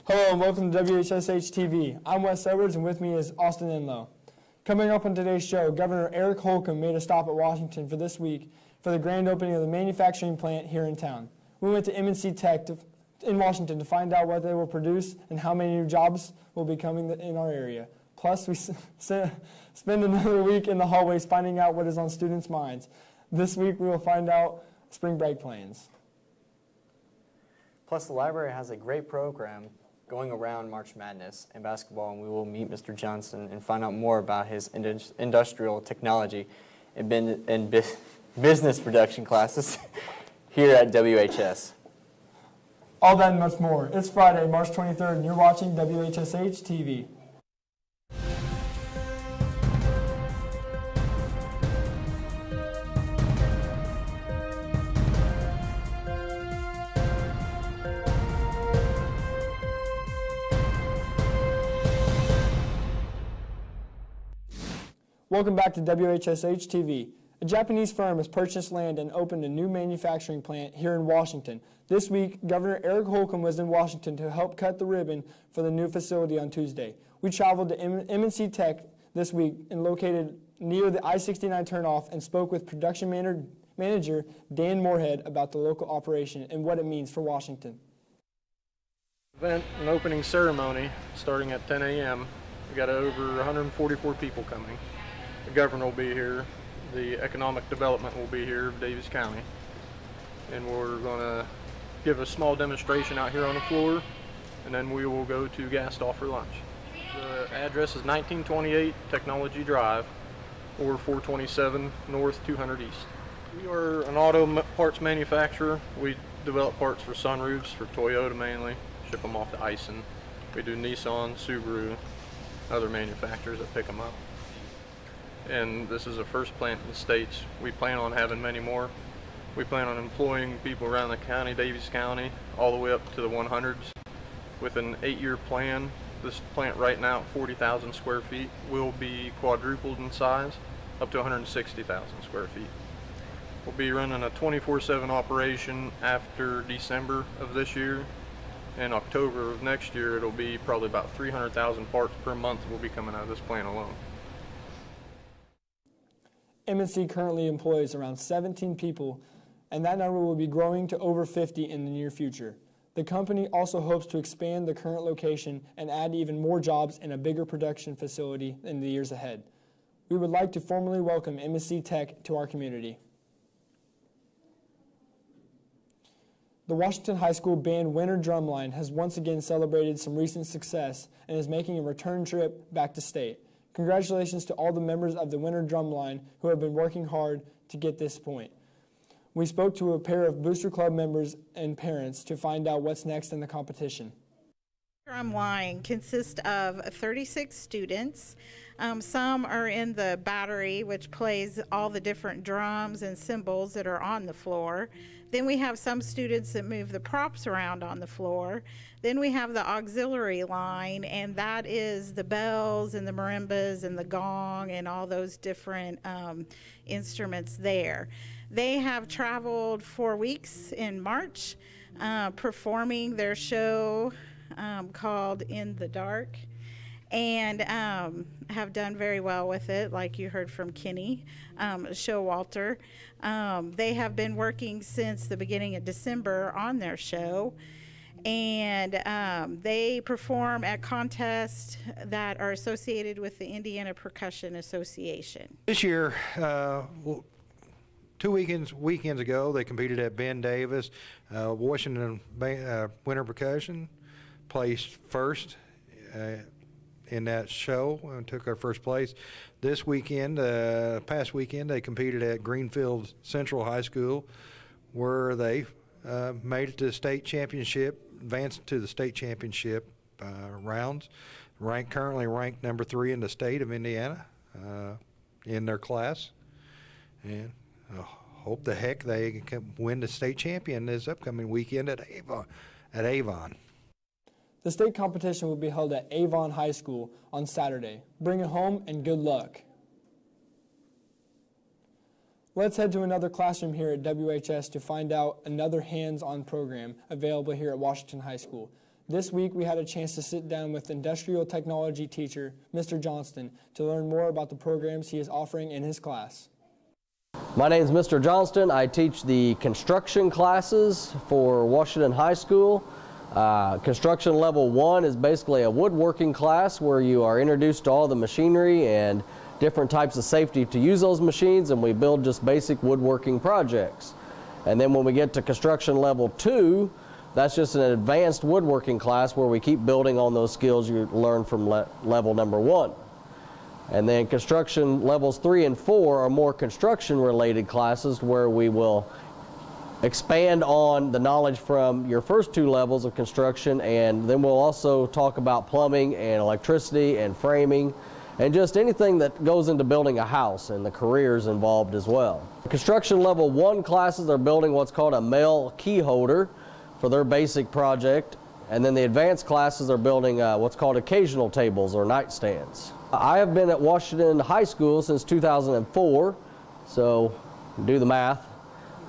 Hello and welcome to WHSH TV. I'm Wes Edwards and with me is Austin Enlow. Coming up on today's show, Governor Eric Holcomb made a stop at Washington for this week for the grand opening of the manufacturing plant here in town. We went to M&C Tech in Washington to find out what they will produce and how many new jobs will be coming in our area. Plus, we spend another week in the hallways finding out what is on students' minds. This week, we will find out spring break plans. Plus, the library has a great program going around March Madness and basketball, and we will meet Mr. Johnson and find out more about his industrial technology and business production classes here at WHS. All that and much more. It's Friday, March 23rd, and you're watching WHSH TV. Welcome back to WHSH TV. A Japanese firm has purchased land and opened a new manufacturing plant here in Washington. This week, Governor Eric Holcomb was in Washington to help cut the ribbon for the new facility on Tuesday. We traveled to M&C Tech this week and located near the I-69 turnoff and spoke with production manager Dan Moorhead about the local operation and what it means for Washington. Event and opening ceremony starting at 10 a.m. We got over 144 people coming. The governor will be here. The economic development will be here of Daviess County. And we're going to give a small demonstration out here on the floor, and then we will go to Gastoff for lunch. The address is 1928 Technology Drive, or 427 North 200 East. We are an auto parts manufacturer. We develop parts for sunroofs, for Toyota mainly, ship them off to Ison. We do Nissan, Subaru, other manufacturers that pick them up. And this is the first plant in the States. We plan on having many more. We plan on employing people around the county, Daviess County, all the way up to the 100s. With an 8-year plan, this plant right now at 40,000 square feet will be quadrupled in size, up to 160,000 square feet. We'll be running a 24/7 operation after December of this year. In October of next year, it'll be probably about 300,000 parts per month will be coming out of this plant alone. M&C currently employs around 17 people, and that number will be growing to over 50 in the near future. The company also hopes to expand the current location and add even more jobs in a bigger production facility in the years ahead. We would like to formally welcome M&C Tech to our community. The Washington High School Band Winter Drumline has once again celebrated some recent success and is making a return trip back to state. Congratulations to all the members of the Winter Drumline who have been working hard to get this point. We spoke to a pair of Booster Club members and parents to find out what's next in the competition. Drumline consists of 36 students. Some are in the battery, which plays all the different drums and cymbals that are on the floor. Then we have some students that move the props around on the floor. Then we have the auxiliary line, and that is the bells and the marimbas and the gong and all those different instruments there. They have traveled 4 weeks in March, performing their show called In the Dark, and have done very well with it, like you heard from Kenny Showalter. They have been working since the beginning of December on their show, and they perform at contests that are associated with the Indiana Percussion Association. This year, 2 weekends ago, they competed at Ben Davis. Washington Winter Percussion placed first in that show and took our first place. This weekend, past weekend, they competed at Greenfield Central High School, where they made it to the state championship, advanced to the state championship rounds. Currently ranked number 3 in the state of Indiana in their class, and hope the heck they can win the state champion this upcoming weekend at Avon. The state competition will be held at Avon High School on Saturday. Bring it home and good luck. Let's head to another classroom here at WHS to find out another hands-on program available here at Washington High School. This week, we had a chance to sit down with industrial technology teacher, Mr. Johnston, to learn more about the programs he is offering in his class. My name is Mr. Johnston. I teach the construction classes for Washington High School. Construction level 1 is basically a woodworking class where you are introduced to all the machinery and different types of safety to use those machines, and we build just basic woodworking projects. And then when we get to construction level 2, that's just an advanced woodworking class where we keep building on those skills you learned from level number 1. And then construction levels 3 and 4 are more construction related classes where we will expand on the knowledge from your first 2 levels of construction, and then we'll also talk about plumbing and electricity and framing and just anything that goes into building a house and the careers involved as well. Construction level 1 classes are building what's called a male key holder for their basic project, and then the advanced classes are building what's called occasional tables or nightstands. I have been at Washington High School since 2004, so do the math.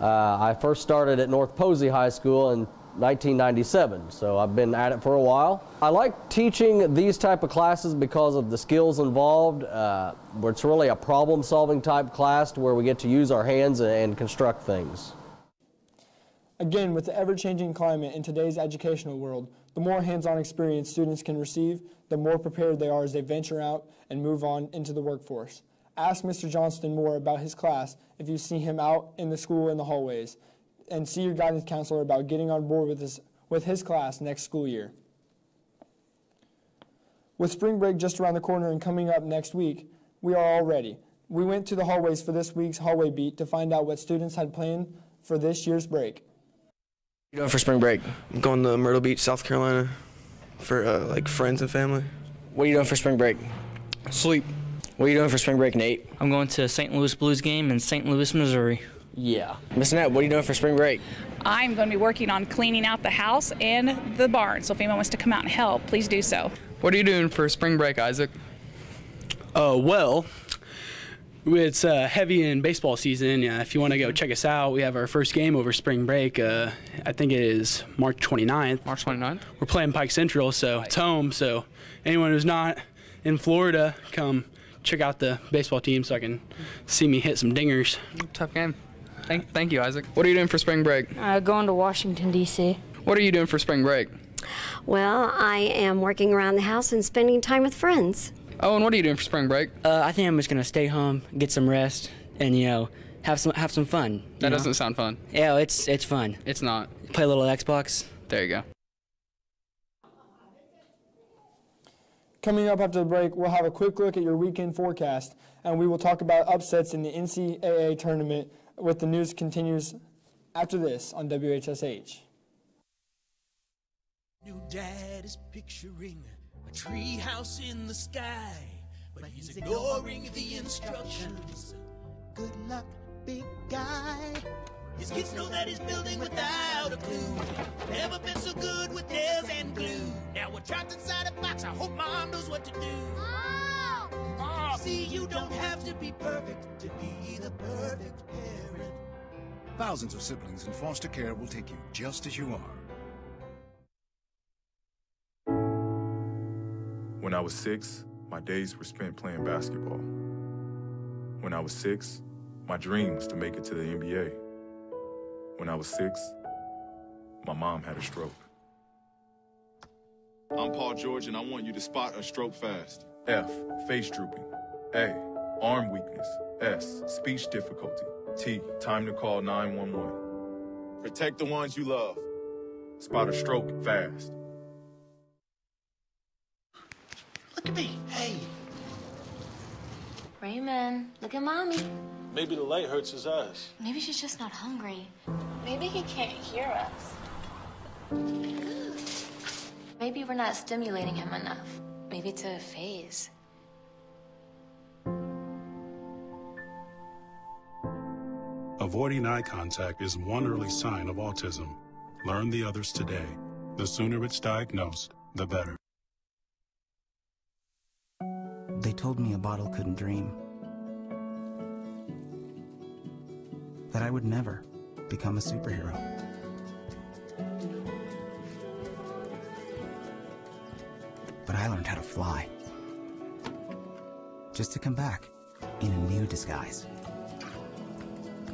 I first started at North Posey High School in 1997, so I've been at it for a while. I like teaching these type of classes because of the skills involved. Where it's really a problem-solving type class where we get to use our hands and construct things. Again, with the ever-changing climate in today's educational world, the more hands-on experience students can receive, the more prepared they are as they venture out and move on into the workforce. Ask Mr. Johnston more about his class if you see him out in the school in the hallways, and see your guidance counselor about getting on board with his class next school year. With spring break just around the corner and coming up next week, we are all ready. We went to the hallways for this week's hallway beat to find out what students had planned for this year's break. What are you doing for spring break? I'm going to Myrtle Beach, South Carolina for like friends and family. What are you doing for spring break? Sleep. What are you doing for spring break, Nate? I'm going to a St. Louis Blues game in St. Louis, Missouri. Yeah. Miss Annette, what are you doing for spring break? I'm going to be working on cleaning out the house and the barn, so if anyone wants to come out and help, please do so. What are you doing for spring break, Isaac? Well, it's heavy in baseball season. If you want to go check us out, we have our first game over spring break. I think it is March 29th. March 29th? We're playing Pike Central, so it's home. So anyone who's not in Florida, come check out the baseball team so I can see me hit some dingers. Tough game. Thank you, Isaac. What are you doing for spring break? Going to Washington, D.C. What are you doing for spring break? Well, I am working around the house and spending time with friends. Oh, and what are you doing for spring break? I think I'm just gonna stay home, get some rest, and have some fun. That doesn't sound fun. Yeah, it's fun. It's not. Play a little Xbox. There you go. Coming up after the break, we'll have a quick look at your weekend forecast, and we will talk about upsets in the NCAA tournament with the news continues after this on WHSH. New dad is picturing a tree house in the sky, but he's ignoring the instructions. Good luck, big guy. His kids know that he's building without a clue. Never been so good with nails and glue. Now we're trapped inside a box. I hope mom knows what to do. Oh! See, you don't have to be perfect to be the perfect parent. Thousands of siblings in foster care will take you just as you are. When I was 6, my days were spent playing basketball. When I was 6, my dream was to make it to the NBA. When I was 6, my mom had a stroke. I'm Paul George, and I want you to spot a stroke fast. F, face drooping. A, arm weakness. S, speech difficulty. T, time to call 911. Protect the ones you love. Spot a stroke fast. Look at me, hey. Raymond, look at Mommy. Maybe the light hurts his eyes. Maybe she's just not hungry. Maybe he can't hear us. Maybe we're not stimulating him enough. Maybe it's a phase. Avoiding eye contact is one early sign of autism. Learn the others today. The sooner it's diagnosed, the better. They told me a bottle couldn't dream. That I would never become a superhero. but I learned how to fly. Just to come back in a new disguise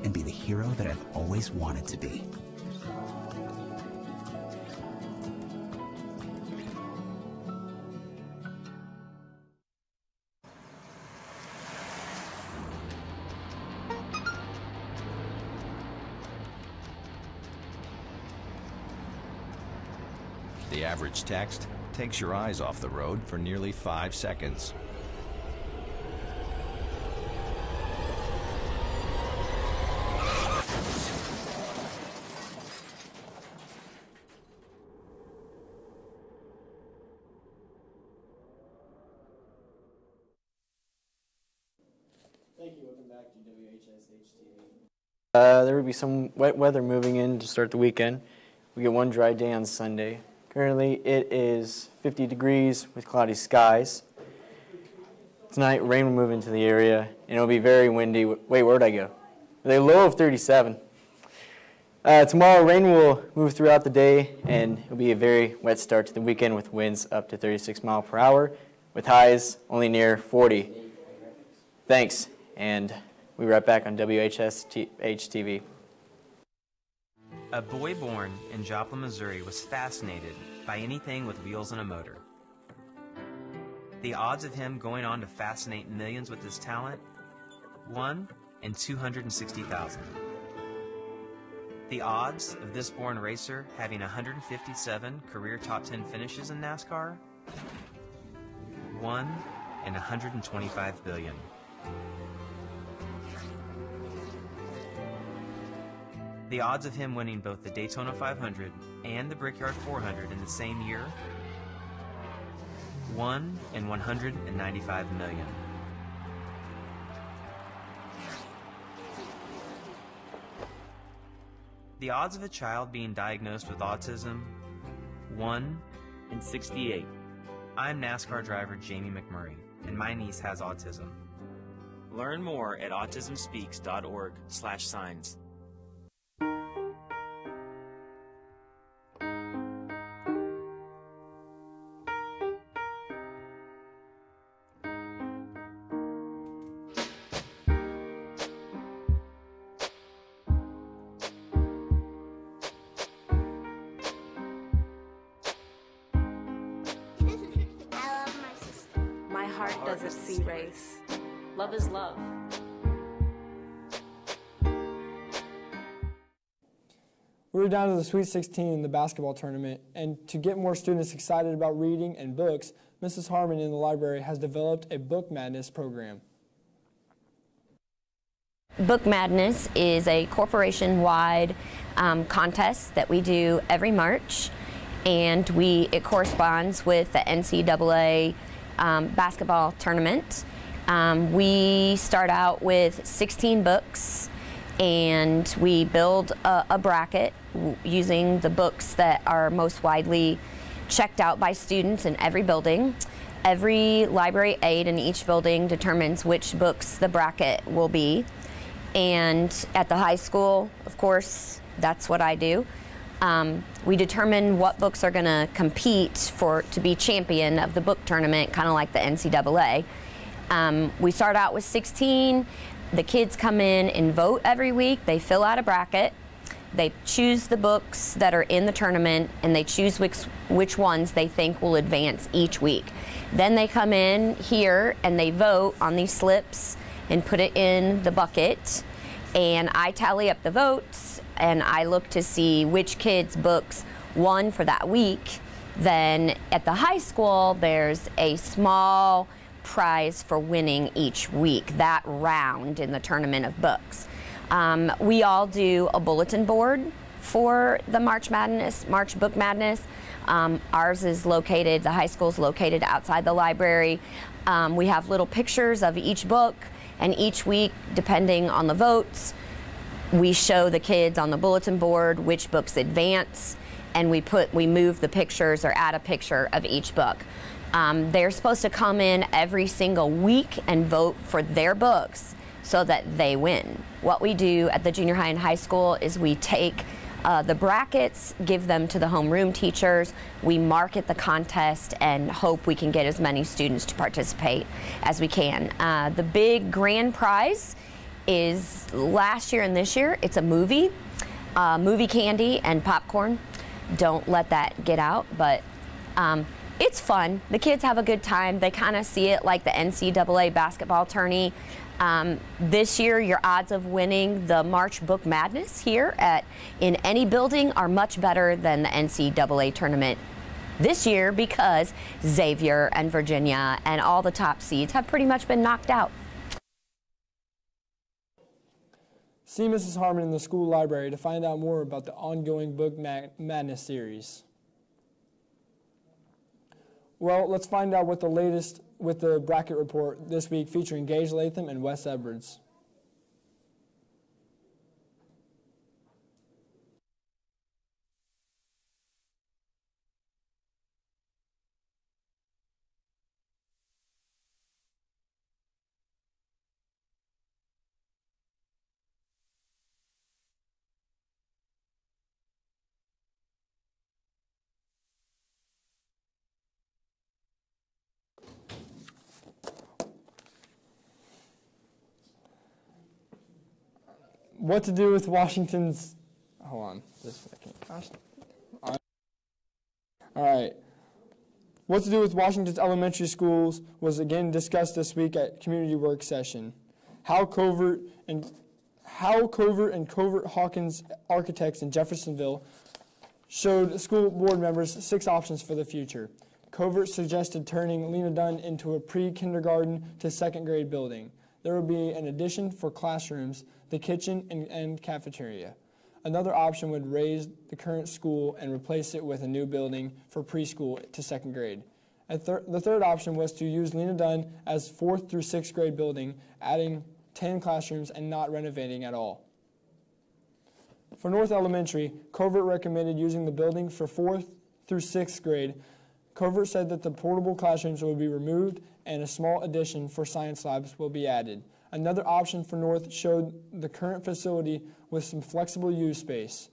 and be the hero that I've always wanted to be. The average text takes your eyes off the road for nearly 5 seconds. Thank you. Welcome back to WHSH-TV. There would be some wet weather moving in to start the weekend. We get one dry day on Sunday. Currently it is 50 degrees with cloudy skies. Tonight rain will move into the area and it will be very windy. Wait, where'd I go? With a low of 37. Tomorrow rain will move throughout the day and it will be a very wet start to the weekend with winds up to 36 miles per hour with highs only near 40. Thanks, and we'll be right back on WHSH-TV. A boy born in Joplin, Missouri was fascinated by anything with wheels and a motor. The odds of him going on to fascinate millions with his talent? 1 in 260,000. The odds of this born racer having 157 career top 10 finishes in NASCAR? 1 in 125 billion. The odds of him winning both the Daytona 500 and the Brickyard 400 in the same year? 1 in 195 million. The odds of a child being diagnosed with autism? 1 in 68. I'm NASCAR driver Jamie McMurray, and my niece has autism. Learn more at autismspeaks.org/signs. My heart doesn't see race. Love is love. We're down to the Sweet 16 in the basketball tournament, and to get more students excited about reading and books, Mrs. Harmon in the library has developed a Book Madness program. Book Madness is a corporation-wide contest that we do every March, and it corresponds with the NCAA basketball tournament. We start out with 16 books, and we build a bracket using the books that are most widely checked out by students in every building. Every library aide in each building determines which books the bracket will be. And at the high school, of course, that's what I do. We determine what books are going to compete to be champion of the book tournament, kind of like the NCAA. We start out with 16. The kids come in and vote every week. They fill out a bracket. They choose the books that are in the tournament, and they choose which ones they think will advance each week. Then they come in here and they vote on these slips and put it in the bucket. And I tally up the votes, and I look to see which kids' books won for that week. Then at the high school, there's a small prize for winning each week, that round in the tournament of books. We all do a bulletin board for the March Book Madness. Ours is located, the high school is located outside the library. We have little pictures of each book, and each week, depending on the votes, we show the kids on the bulletin board which books advance, and we move the pictures or add a picture of each book. They're supposed to come in every single week and vote for their books so that they win. What we do at the junior high and high school is we take The brackets, give them to the homeroom teachers. We market the contest and hope we can get as many students to participate as we can. The big grand prize is last year and this year. It's a movie candy and popcorn. Don't let that get out, but it's fun. The kids have a good time. They kind of see it like the NCAA basketball tourney. This year, your odds of winning the March Book Madness here in any building are much better than the NCAA tournament this year because Xavier and Virginia and all the top seeds have pretty much been knocked out. See Mrs. Harmon in the school library to find out more about the ongoing Book Madness series. Well, let's find out what the latest with the bracket report this week featuring Gage Latham and Wes Edwards. What to do with Washington's, hold on just a second. Gosh. All right. What to do with Washington's elementary schools was again discussed this week at community work session. How Covert and Covert Hawkins Architects in Jeffersonville showed school board members 6 options for the future. Covert suggested turning Lena Dunn into a pre-kindergarten to 2nd grade building. There would be an addition for classrooms, the kitchen, and cafeteria. Another option would raise the current school and replace it with a new building for preschool to 2nd grade. The third option was to use Lena Dunn as 4th through 6th grade building, adding 10 classrooms and not renovating at all. For North Elementary, Covert recommended using the building for 4th through 6th grade. Covert said that the portable classrooms will be removed and a small addition for science labs will be added. Another option for North showed the current facility with some flexible use space,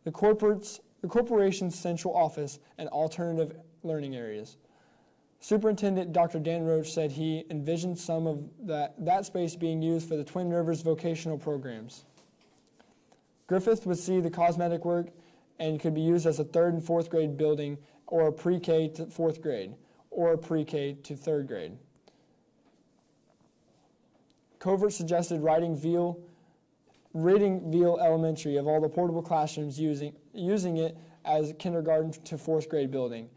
the corporation's central office, and alternative learning areas. Superintendent Dr. Dan Roach said he envisioned some of that space being used for the Twin Rivers vocational programs. Griffith would see the cosmetic work and could be used as a 3rd and 4th grade building or a pre-K to 4th grade or a pre-K to 3rd grade. Covert suggested ridding Veal Elementary of all the portable classrooms using it as kindergarten to 4th grade building.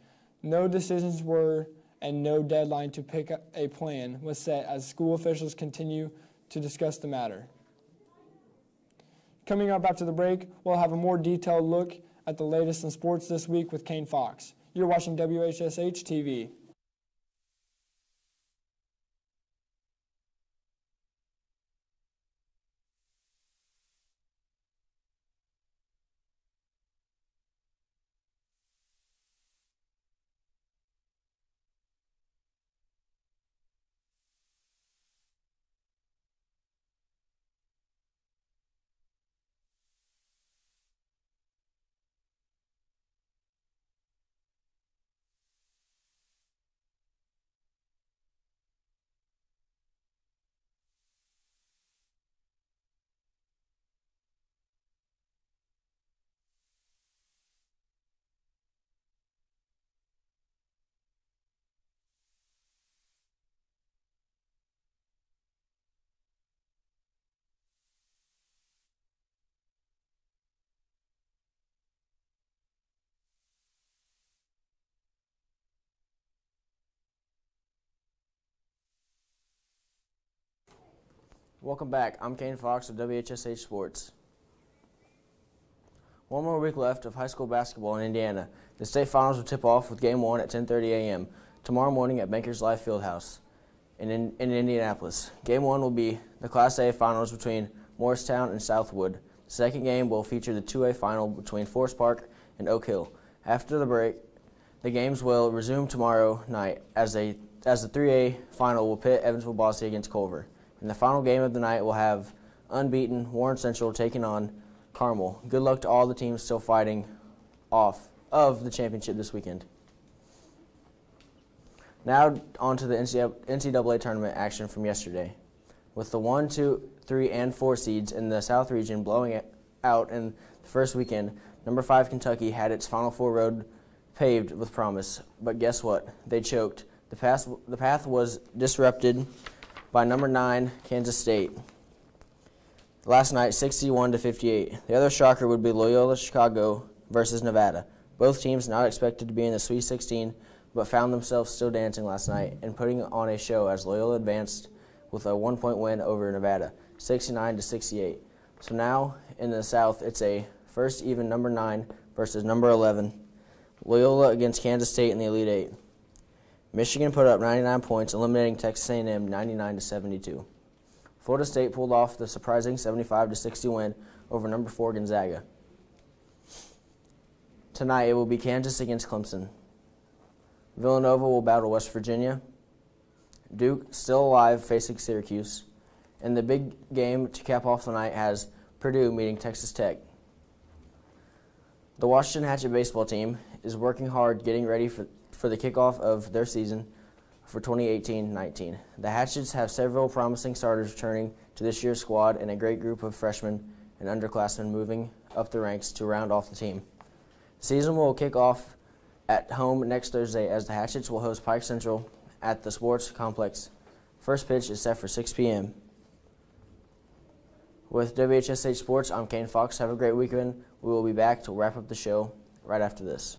No decisions were and no deadline to pick a plan was set as school officials continue to discuss the matter. Coming up after the break, we'll have a more detailed look at the latest in sports this week with Kane Fox. You're watching WHSH TV. Welcome back. I'm Kane Fox of WHSH Sports. One more week left of high school basketball in Indiana. The state finals will tip off with Game 1 at 10:30 a.m. tomorrow morning at Bankers Life Fieldhouse in Indianapolis. Game 1 will be the Class A finals between Morristown and Southwood. The second game will feature the 2A final between Forest Park and Oak Hill. After the break, the games will resume tomorrow night as the 3A final will pit Evansville Bosse against Culver. In the final game of the night, we'll have unbeaten Warren Central taking on Carmel. Good luck to all the teams still fighting off of the championship this weekend. Now on to the NCAA tournament action from yesterday. With the 1, 2, 3, and 4 seeds in the South region blowing it out in the first weekend, number 5 Kentucky had its Final Four road paved with promise. But guess what? They choked. The path was disrupted by number 9 Kansas State last night, 61-58. The other shocker would be Loyola Chicago versus Nevada. Both teams not expected to be in the Sweet 16, but found themselves still dancing last night and putting on a show as Loyola advanced with a 1-point win over Nevada, 69-68. So now in the South, it's a first even number 9 versus number 11. Loyola against Kansas State in the Elite Eight. Michigan put up 99 points, eliminating Texas A&M 99-72. Florida State pulled off the surprising 75-60 win over number 4 Gonzaga. Tonight it will be Kansas against Clemson. Villanova will battle West Virginia. Duke, still alive, facing Syracuse. And the big game to cap off the night has Purdue meeting Texas Tech. The Washington Hatchet baseball team is working hard getting ready for the kickoff of their season for 2018-19. The Hatchets have several promising starters returning to this year's squad and a great group of freshmen and underclassmen moving up the ranks to round off the team. The season will kick off at home next Thursday as the Hatchets will host Pike Central at the sports complex. First pitch is set for 6 p.m. With WHSH Sports, I'm Kane Fox. Have a great weekend. We will be back to wrap up the show right after this.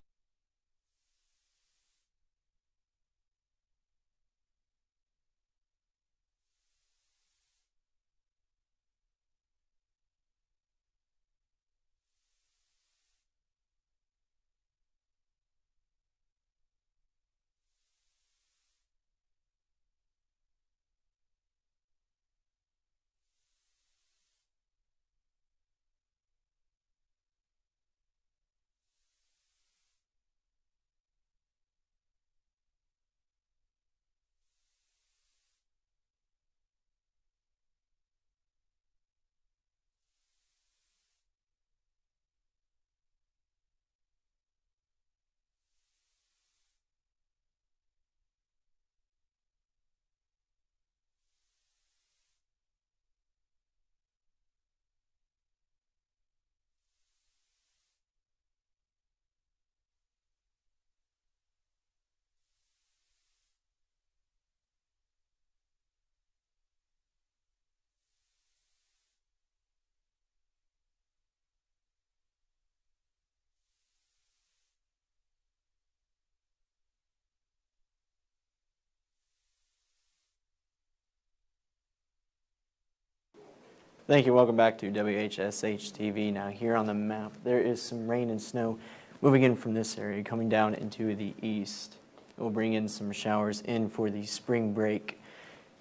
Thank you. Welcome back to WHSH TV. Now here on the map, there is some rain and snow moving in from this area, coming down into the east. It will bring in some showers in for the spring break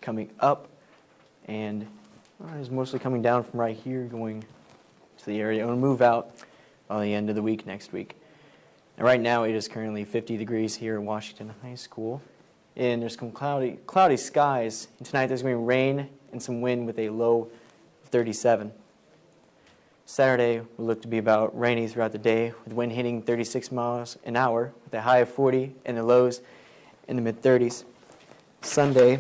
coming up, and it's mostly coming down from right here, going to the area. It will move out by the end of the week next week. And right now, it is currently 50 degrees here at Washington High School, and there's some cloudy skies. And tonight, there's going to be rain and some wind with a low 37. Saturday will look to be about rainy throughout the day, with wind hitting 36 miles an hour with a high of 40 and the lows in the mid-30s. Sunday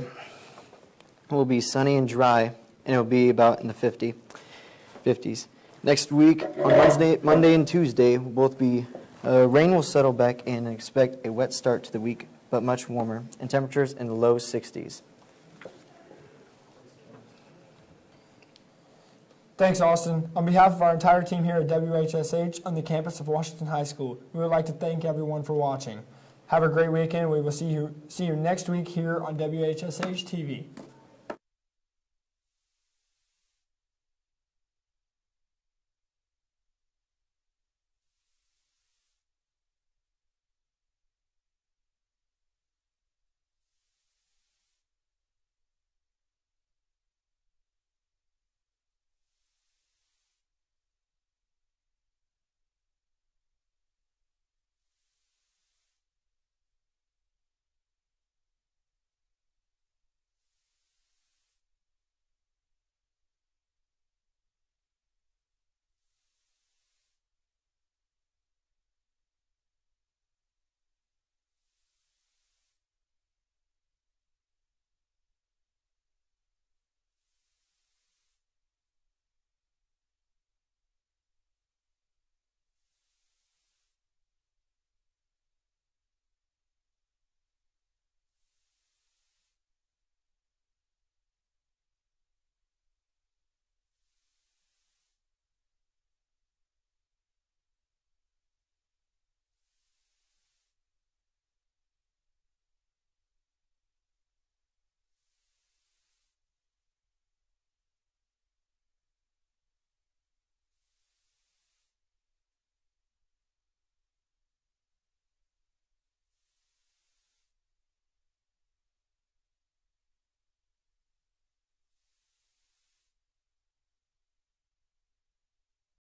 will be sunny and dry, and it will be about in the 50s. Next week, on Monday and Tuesday, will both be rain will settle back in, and expect a wet start to the week, but much warmer, and temperatures in the low 60s. Thanks, Austin. On behalf of our entire team here at WHSH on the campus of Washington High School, we would like to thank everyone for watching. Have a great weekend. We will see you next week here on WHSH TV.